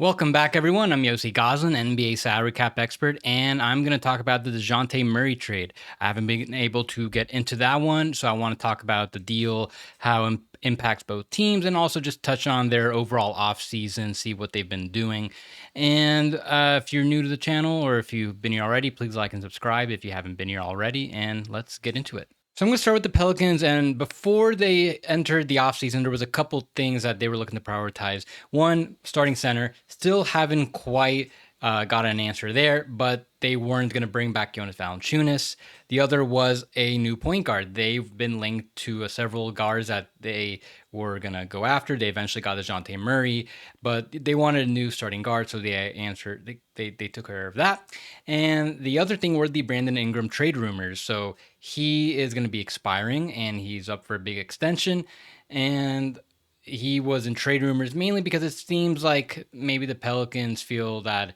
Welcome back, everyone. I'm Yossi Goslin, NBA salary cap expert, and I'm going to talk about the Dejounte Murray trade. I haven't been able to get into that one, so I want to talk about the deal, how it impacts both teams, and also just touch on their overall offseason, see what they've been doing. And if you're new to the channel or if you've been here already, please like and subscribe if you haven't been here already, and let's get into it. So I'm going to start with the Pelicans, and before they entered the offseason, there was a couple things that they were looking to prioritize. One, starting center, still haven't quite got an answer there, but they weren't going to bring back Jonas Valanciunas. The other was a new point guard. They've been linked to several guards that they were going to go after. They eventually got Dejounte Murray, but they wanted a new starting guard, so they answered. They took care of that. And the other thing were the Brandon Ingram trade rumors. So he is going to be expiring, and he's up for a big extension. And he was in trade rumors mainly because it seems like maybe the Pelicans feel that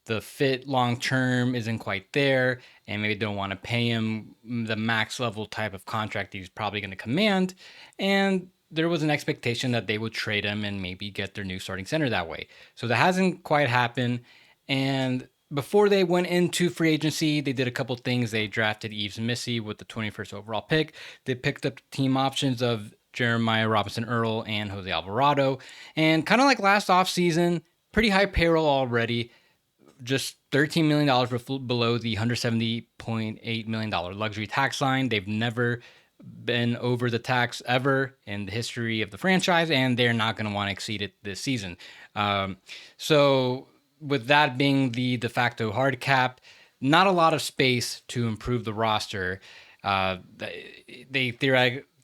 the fit long term isn't quite there, and maybe don't want to pay him the max level type of contract he's probably going to command. And there was an expectation that they would trade him and maybe get their new starting center that way. So that hasn't quite happened. And before they went into free agency, they did a couple things. They drafted Yves Missy with the 21st overall pick. They picked up team options of Jeremiah Robinson Earl and Jose Alvarado. And kind of like last offseason, pretty high payroll already, just $13 million below the $170.8 million luxury tax line. They've never been over the tax ever in the history of the franchise, and they're not going to want to exceed it this season. So with that being the de facto hard cap, not a lot of space to improve the roster.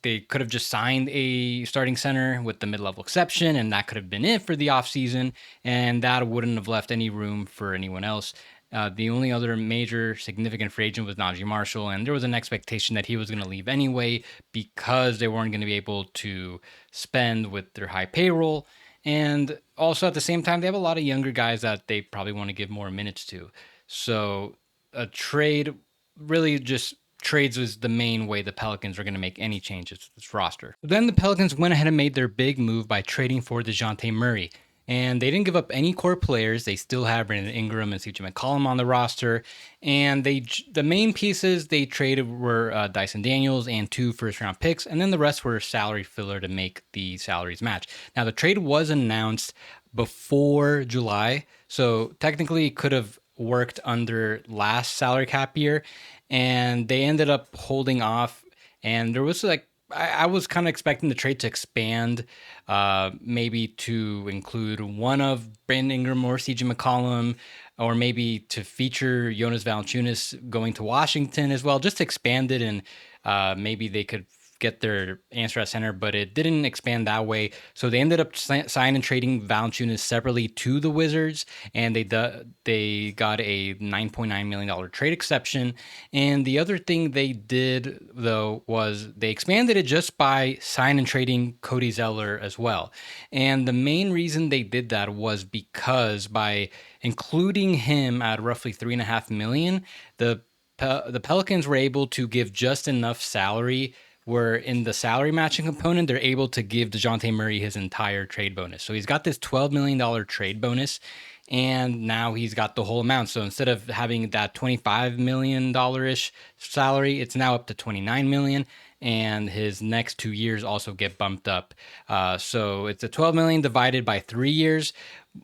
They could have just signed a starting center with the mid-level exception, and that could have been it for the offseason, and that wouldn't have left any room for anyone else. The only other major significant free agent was Najee Marshall, and there was an expectation that he was going to leave anyway because they weren't going to be able to spend with their high payroll. And also at the same time, they have a lot of younger guys that they probably want to give more minutes to. So a trade really just trades was the main way the Pelicans are going to make any changes to this roster. But then the Pelicans went ahead and made their big move by trading for Dejounte Murray. And they didn't give up any core players. They still have Brandon Ingram and CJ McCollum on the roster. And the main pieces they traded were Dyson Daniels and 2 first-round picks. And then the rest were salary filler to make the salaries match. Now, the trade was announced before July. So technically it could have worked under last salary cap year. And they ended up holding off. And there was I was kind of expecting the trade to expand, maybe to include one of Brandon Ingram or CJ McCollum, or maybe to feature Jonas Valanciunas going to Washington as well, just to expand it, and maybe they could get their answer at center, but it didn't expand that way. So they ended up signing and trading Valanciunas separately to the Wizards, and they got a $9.9 million trade exception. And the other thing they did, though, was they expanded it just by signing and trading Cody Zeller as well. And the main reason they did that was because by including him at roughly $3.5 million, the Pelicans were able to give just enough salary where in the salary matching component, they're able to give Dejounte Murray his entire trade bonus. So he's got this $12 million trade bonus, and now he's got the whole amount. So instead of having that $25 million-ish salary, it's now up to $29 million, and his next 2 years also get bumped up. So it's a $12 million divided by 3 years.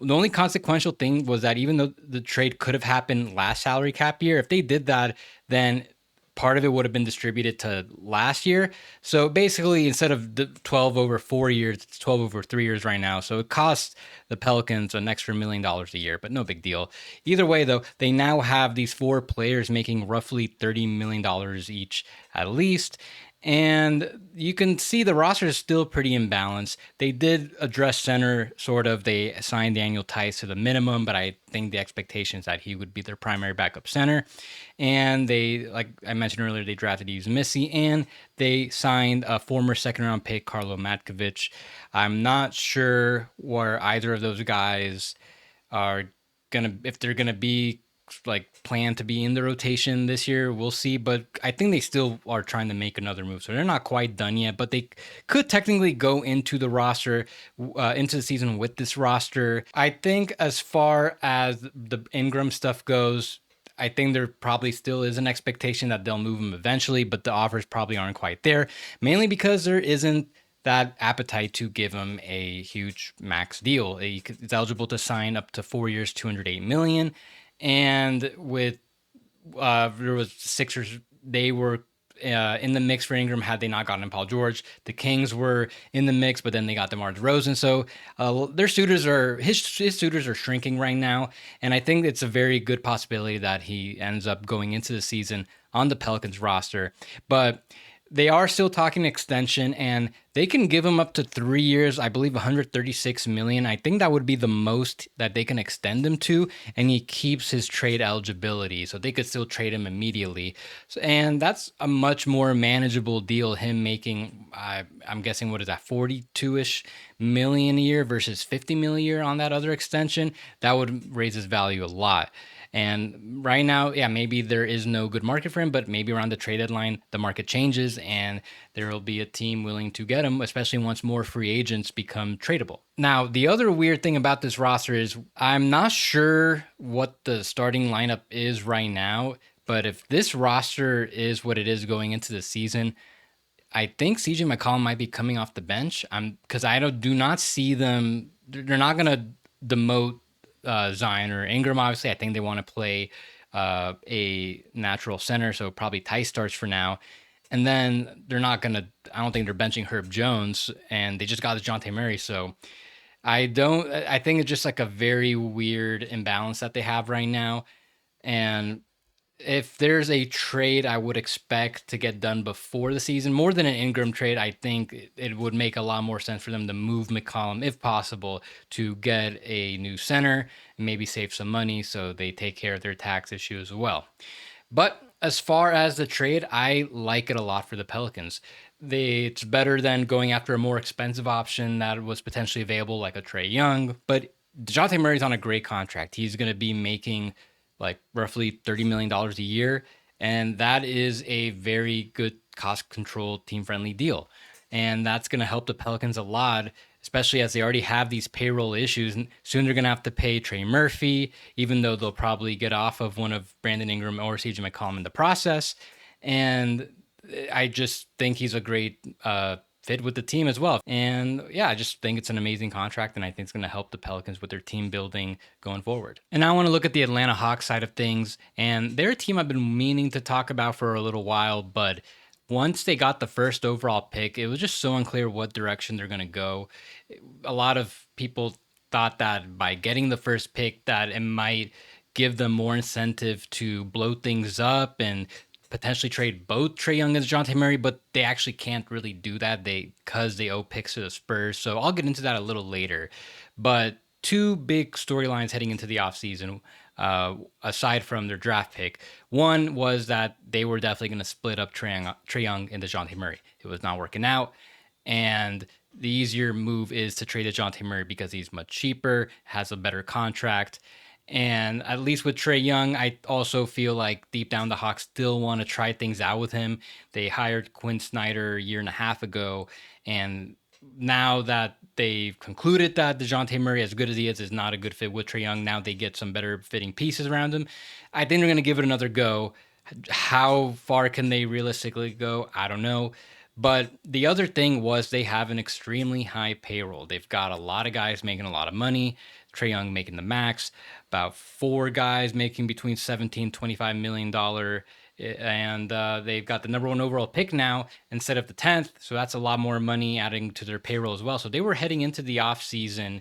The only consequential thing was that even though the trade could have happened last salary cap year, if they did that, then part of it would have been distributed to last year. So basically, instead of the 12 over 4 years, it's 12 over 3 years right now. So it costs the Pelicans an extra $1 million a year, but no big deal. Either way, though, they now have these 4 players making roughly $30 million each at least. And you can see the roster is still pretty imbalanced. They did address center, sort of. They signed Daniel Theis to the minimum, but I think the expectation is that he would be their primary backup center. And they, like I mentioned earlier, they drafted Yves Missy, and they signed a former second-round pick, Karlo Matkovic. I'm not sure where either of those guys are if they're gonna be plan to be in the rotation this year. We'll see, but I think they still are trying to make another move, so they're not quite done yet. But they could technically go into the roster, into the season with this roster. I think as far as the Ingram stuff goes, I think there probably still is an expectation that they'll move him eventually, but the offers probably aren't quite there, mainly because there isn't that appetite to give him a huge max deal. He's eligible to sign up to 4 years, $208 million. And with there was Sixers, they were in the mix for Ingram had they not gotten Paul George. The Kings were in the mix, but then they got DeMar DeRozan. So their suitors are his suitors are shrinking right now, and I think it's a very good possibility that he ends up going into the season on the Pelicans roster. But they are still talking extension, and they can give him up to 3 years, I believe 136 million. I think that would be the most that they can extend him to, and he keeps his trade eligibility, so they could still trade him immediately. So, and that's a much more manageable deal, him making, I'm guessing, what is that, 42-ish million a year versus 50 million a year on that other extension. That would raise his value a lot. And right now, yeah, maybe there is no good market for him, but maybe around the trade deadline, the market changes and there will be a team willing to get him, especially once more free agents become tradable. Now, the other weird thing about this roster is I'm not sure what the starting lineup is right now, but if this roster is what it is going into the season, I think CJ McCollum might be coming off the bench. Because I do not see them. They're not going to demote Zion or Ingram. Obviously, I think they want to play a natural center, so probably Theis starts for now. And then they're not going to. I don't think they're benching Herb Jones, and they just got Dejounte Murray. So I don't. I think it's just like a very weird imbalance that they have right now, and if there's a trade I would expect to get done before the season, more than an Ingram trade, I think it would make a lot more sense for them to move McCollum, if possible, to get a new center and maybe save some money so they take care of their tax issue as well. But as far as the trade, I like it a lot for the Pelicans. It's better than going after a more expensive option that was potentially available, like a Trae Young. But Dejounte Murray's on a great contract. He's going to be making like roughly $30 million a year. And that is a very good cost control, team friendly deal. And that's going to help the Pelicans a lot, especially as they already have these payroll issues. And soon they're going to have to pay Trey Murphy, even though they'll probably get off of one of Brandon Ingram or CJ McCollum in the process. And I just think he's a great fit with the team as well. And yeah, I just think it's an amazing contract, and I think it's going to help the Pelicans with their team building going forward. And now I want to look at the Atlanta Hawks side of things, and they're a team I've been meaning to talk about for a little while, but once they got the first overall pick, it was just so unclear what direction they're going to go. A lot of people thought that by getting the first pick that it might give them more incentive to blow things up and potentially trade both Trae Young and Dejounte Murray, but they actually can't really do that because they owe picks to the Spurs. So I'll get into that a little later. But two big storylines heading into the offseason, aside from their draft pick. One was that they were definitely going to split up Trae Young and Dejounte Murray. It was not working out. And the easier move is to trade Dejounte Murray because he's much cheaper, has a better contract. And at least with Trae Young, I also feel like deep down the Hawks still want to try things out with him. They hired Quinn Snyder a year and a half ago, and now that they've concluded that Dejounte Murray, as good as he is not a good fit with Trae Young, now they get some better fitting pieces around him. I think they're going to give it another go. How far can they realistically go? I don't know. But the other thing was they have an extremely high payroll. They've got a lot of guys making a lot of money. Trae Young making the max, about 4 guys making between $17-25 million. And they've got the number 1 overall pick now instead of the 10th. So that's a lot more money adding to their payroll as well. So they were heading into the offseason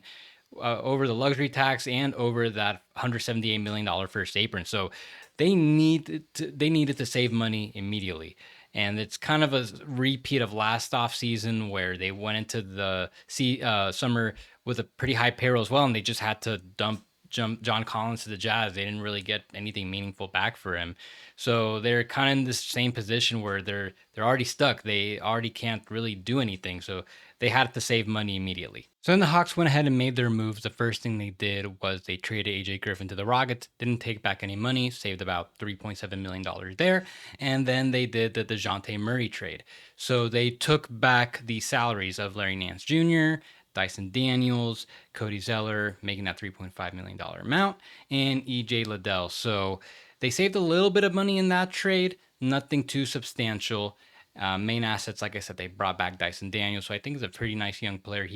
over the luxury tax and over that $178 million first apron. So they needed to save money immediately. And it's kind of a repeat of last offseason where they went into the summer with a pretty high payroll as well, and they just had to dump John Collins to the Jazz, they didn't really get anything meaningful back for him. So they're kind of in this same position where they're already stuck. They already can't really do anything. So they had to save money immediately. So then the Hawks went ahead and made their moves. The first thing they did was they traded AJ Griffin to the Rockets, didn't take back any money, saved about $3.7 million there. And then they did the Dejounte Murray trade. So they took back the salaries of Larry Nance Jr., Dyson Daniels, Cody Zeller, making that $3.5 million amount, and EJ Liddell. So they saved a little bit of money in that trade, nothing too substantial. Main assets, like I said, they brought back Dyson Daniels, so I think he's a pretty nice young player.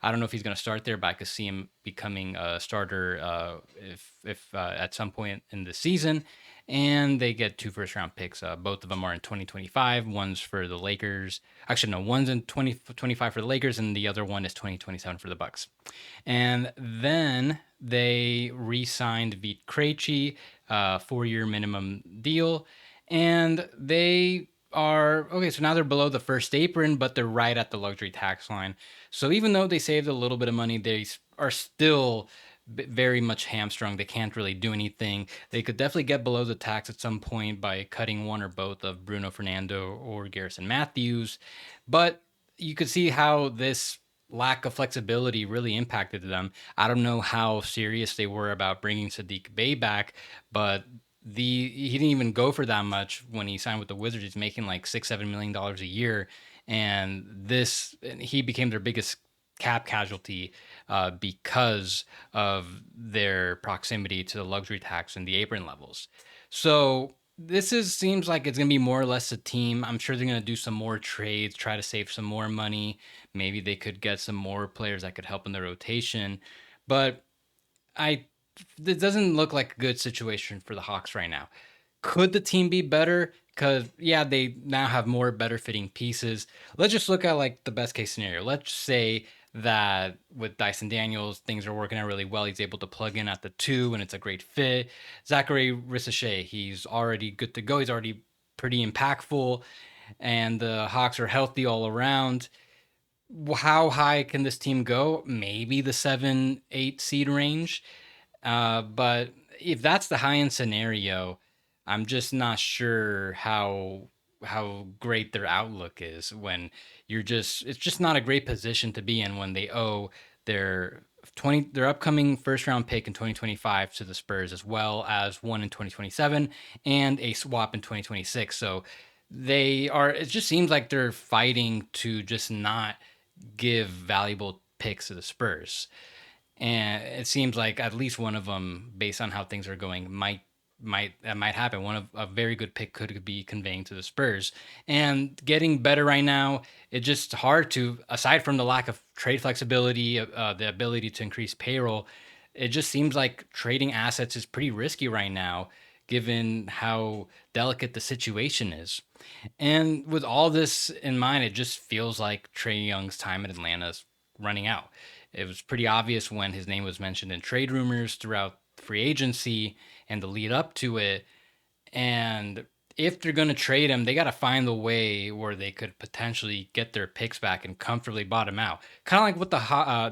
I don't know if he's going to start there, but I could see him becoming a starter if at some point in the season. And they get 2 first-round picks. Both of them are in 2025. One's for the Lakers. Actually, no, one's in 2025 for the Lakers, and the other one is 2027 for the Bucks. And then they re-signed Vit Krejci, 4-year minimum deal, and they are okay. So now they're below the first apron, but they're right at the luxury tax line. So even though they saved a little bit of money, they are still very much hamstrung. They can't really do anything. They could definitely get below the tax at some point by cutting one or both of Bruno Fernando or Garrison Matthews. But you could see how this lack of flexibility really impacted them. I don't know how serious they were about bringing Sadiq Bey back, but he didn't even go for that much when he signed with the Wizards. He's making like $6-7 million a year, and he became their biggest cap casualty because of their proximity to the luxury tax and the apron levels. So seems like it's gonna be more or less a team. I'm sure they're gonna do some more trades, try to save some more money. Maybe they could get some more players that could help in the rotation, but I it doesn't look like a good situation for the Hawks right now. Could the team be better? Because yeah, they now have more better fitting pieces. Let's just look at like the best case scenario. Let's say that with Dyson Daniels, things are working out really well. He's able to plug in at the 2, and it's a great fit. Zachary Ricochet, he's already good to go. He's already pretty impactful, and the Hawks are healthy all around. How high can this team go? Maybe the 7-8 seed range. But if that's the high end scenario, I'm just not sure how great their outlook is when it's just not a great position to be in when they owe their their upcoming first round pick in 2025 to the Spurs, as well as one in 2027 and a swap in 2026. So it just seems like they're fighting to just not give valuable picks to the Spurs. And it seems like at least one of them, based on how things are going, might happen. One of a very good pick could be conveying to the Spurs, and getting better right now. It's just hard to, aside from the lack of trade flexibility, the ability to increase payroll. It just seems like trading assets is pretty risky right now, given how delicate the situation is. And with all this in mind, it just feels like Trae Young's time in Atlanta is running out. It was pretty obvious when his name was mentioned in trade rumors throughout free agency and the lead up to it. And if they're going to trade him, they got to find the way where they could potentially get their picks back and comfortably bottom out. Kind of like what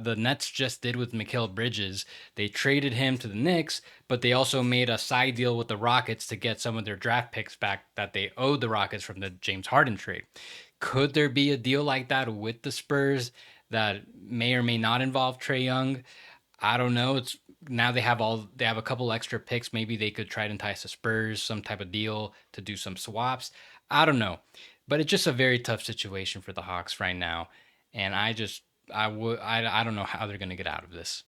the Nets just did with Mikal Bridges. They traded him to the Knicks, but they also made a side deal with the Rockets to get some of their draft picks back that they owed the Rockets from the James Harden trade. Could there be a deal like that with the Spurs that may or may not involve Trae Young? I don't know. It's now they have a couple extra picks. Maybe they could try to entice the Spurs, some type of deal to do some swaps. I don't know, but it's just a very tough situation for the Hawks right now, and I don't know how they're going to get out of this.